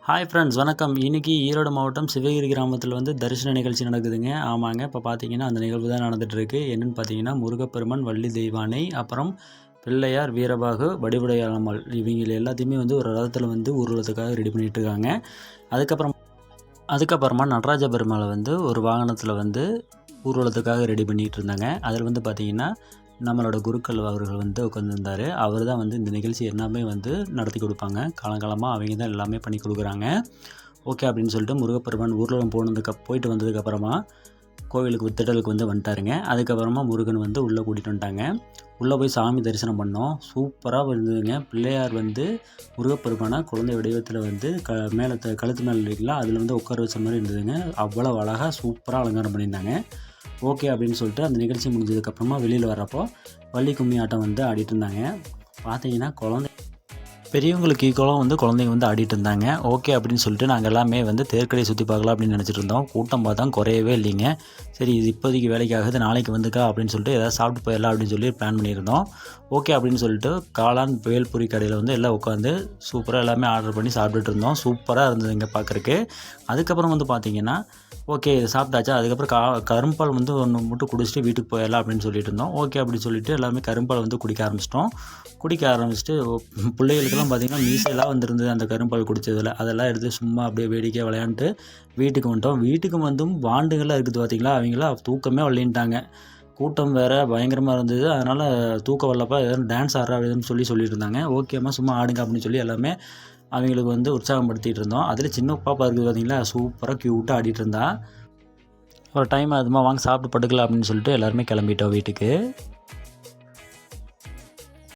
Hi friends, வணக்கம். இன்றைக்கி ஈரோடு மாவட்டம் சிவகிரி கிராமத்தில் வந்து தரிசன நிகழ்ச்சி நடக்குதுங்க. ஆமாங்க, இப்போ பார்த்தீங்கன்னா அந்த நிகழ்வு தான் நடந்துகிட்ருக்கு. என்னென்னு பார்த்தீங்கன்னா முருகப்பெருமான், வள்ளி தெய்வானை, அப்புறம் பிள்ளையார், வீரபாகு, வடிவுடையாளம்மாள் இவங்க எல்லாத்தையுமே வந்து ஒரு ரதத்தில் வந்து ஊர்வலத்துக்காக ரெடி பண்ணிகிட்ருக்காங்க. அதுக்கப்புறமா நடராஜ பெருமாளை வந்து ஒரு வாகனத்தில் வந்து ஊர்வலத்துக்காக ரெடி பண்ணிகிட்டு இருந்தாங்க. அதில் வந்து பார்த்திங்கன்னா நம்மளோட குருக்கள் அவர்கள் வந்து உட்காந்துருந்தார். அவர் தான் வந்து இந்த நிகழ்ச்சி எல்லாமே வந்து நடத்தி கொடுப்பாங்க. காலங்காலமாக அவங்க தான் எல்லாமே பண்ணி கொடுக்குறாங்க. ஓகே அப்படின்னு சொல்லிட்டு முருகப்பெருமான் ஊர்வலம் போயிட்டு வந்ததுக்கப்புறமா கோவிலுக்கு திடலுக்கு வந்து வந்துட்டாருங்க. அதுக்கப்புறமா முருகன் வந்து உள்ளே கூட்டிகிட்டு வந்துட்டாங்க. உள்ளே போய் சாமி தரிசனம் பண்ணோம். சூப்பராக இருந்ததுங்க. பிள்ளையார் வந்து முருகப்பெருமானை குழந்தை வடிவத்தில் வந்து மேலே கழுத்து மேலே இல்லைங்களா, அதில் வந்து உட்கார வச்ச மாதிரி இருந்ததுங்க. அவ்வளோ அழகாக சூப்பராக அலங்காரம் பண்ணியிருந்தாங்க. ஓகே அப்படின்னு சொல்லிட்டு அந்த நிகழ்ச்சி முடிஞ்சதுக்கப்புறமா வெளியில் வர்றப்போ வள்ளி கும்மி ஆட்டம் வந்து ஆடிட்டு இருந்தாங்க. பார்த்தீங்கன்னா பெரியவங்களுக்கு ஈக்குவலாக வந்து குழந்தைங்க வந்து ஆடிட்டு இருந்தாங்க. ஓகே அப்படின்னு சொல்லிட்டு நாங்கள் எல்லாமே வந்து தேர்க்கடையை சுற்றி பார்க்கலாம் அப்படின்னு நினச்சிட்டு இருந்தோம். கூட்டம் பார்த்தா குறையவே இல்லைங்க. சரி, இது இப்போதைக்கு வேலைக்கு ஆகுது, நாளைக்கு வந்துக்கா அப்படின்னு சொல்லிட்டு எதாவது சாப்பிட்டு போயிடலாம் அப்படின்னு சொல்லி பிளான் பண்ணியிருந்தோம். ஓகே அப்படின்னு சொல்லிட்டு காளான் வேல்பூரி கடையில் வந்து எல்லாம் உட்காந்து சூப்பராக எல்லாமே ஆர்டர் பண்ணி சாப்பிட்டுட்டு இருந்தோம். சூப்பராக இருந்தது இங்கே பார்க்குறக்கு. அதுக்கப்புறம் வந்து பார்த்திங்கன்னா ஓகே இது சாப்பிட்டாச்சா, அதுக்கப்புறம் கரும்பால் வந்து ஒன்று மட்டும் குடிச்சிட்டு வீட்டுக்கு போயிடலாம் அப்படின்னு சொல்லிட்டு இருந்தோம். ஓகே அப்படின்னு சொல்லிட்டு எல்லாமே கரும்பால் வந்து குடிக்க ஆரம்பிச்சிட்டு பிள்ளைகளுக்கெல்லாம் பார்த்திங்கன்னா மீசையெல்லாம் வந்துருந்தது அந்த கரும்பால் குடித்ததில். அதெல்லாம் எடுத்து சும்மா அப்படியே வேடிக்கை விளையாண்டுட்டு வீட்டுக்கு வந்துட்டோம். வீட்டுக்கு வந்தும் வாண்டுகள்லாம் இருக்குது பார்த்திங்களா, அவங்களாம் தூக்கமே வரலின்ட்டாங்க. கூட்டம் வேறு பயங்கரமாக இருந்தது. அதனால் தூக்கம் வரலப்பா, எதாவது டான்ஸ் ஆடுறா அப்படின்னு சொல்லிட்டு இருந்தாங்க. ஓகேம்மா சும்மா ஆடுங்க அப்படின்னு சொல்லி எல்லாமே அவங்களுக்கு வந்து உற்சாகப்படுத்திகிட்டு இருந்தோம். அதில் சின்ன பாப்பா இருக்குது பார்த்திங்களா, சூப்பராக க்யூட்டாக ஆடிட்டு இருந்தா. ஒரு டைம் அதுமா வாங்க சாப்பிட்டு படுக்கலாம் அப்படின்னு சொல்லிட்டு எல்லாருமே கிளம்பிட்டோம் வீட்டுக்கு.